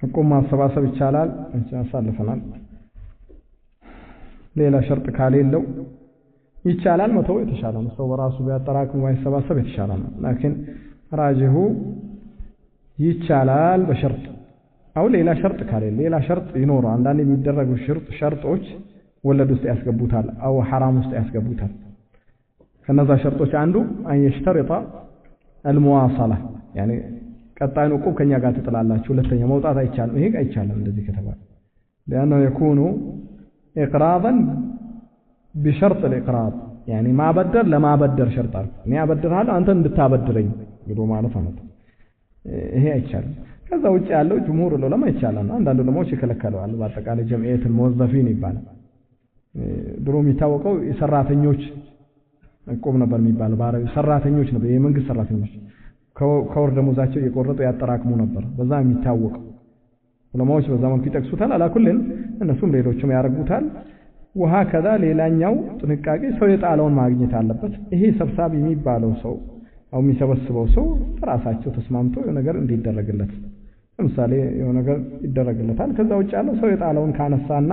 እቁብ ማሰባሰብ ይቻላል እንሳልፈናል ሌላ ሸርጥ ካሌለው ይቻላል መተው የተሻለ ነው ሰው በራሱ ቢያጠራቅም ማይሰባሰብ የተሻለ ነው لكن ራጂሁ ይቻላል በሸርጥ አው ሌላ ሸርጥ ካሌለ ሌላ ሸርጥ ይኖራል አንዳንድ የሚደረጉ ሸርጦች ወለድ ውስጥ ያስገቡታል አው حرام ውስጥ ያስገቡታል ከነዛ ሸርጦች አንዱ አን ይሽተርጣ المواصله يعني ቀጣይን እቁብ ከኛ ጋር ተጥላላችሁ ሁለተኛ መውጣት አይቻልም ይሄ አይቻልም እንደዚህ ከተባለ لانه يكون اقراضا بشرط الاقراض يعني ما بدر لما بدر شرط እኔ አበድርሃለሁ አንተ እንድታበድረኝ ብሎ ማለት ነው ይሄ አይቻልም ከዛ ውጭ ያለው ጅምሁር ዑለማ ይቻላል አንዳንዱ ደግሞ ይከለከላሉ በአጠቃላይ ጀምዒየት الموظفين ይባላል ድሮ የሚታወቀው የሰራተኞች እቁብ ነበር የሚባለው ባረው ሰራተኞች ነበር የመንግስት ሰራተኞች ከወር ደሞዛቸው እየቆረጡ ያጠራቅሙ ነበር በዛ የሚታወቀው ዑለማዎች በዛ መልኩ ይጠቅሱታል አላኩልን እነሱም ሌሎችም ያረጉታል وهكذا ሌላኛው ጥንቃቄ ሰው የጣለውን ማግኘት አለበት ይሄ ሰብሳቢ የሚባለው ሰው አው የሚሰበስበው ሰው ራሳቸው ተስማምቶ የሆነ ነገር እንዲደረግለት ለምሳሌ የሆነ ነገር ይደረግለታል ከዛ ውጭ ያለው ሰው የጣለውን ካነሳና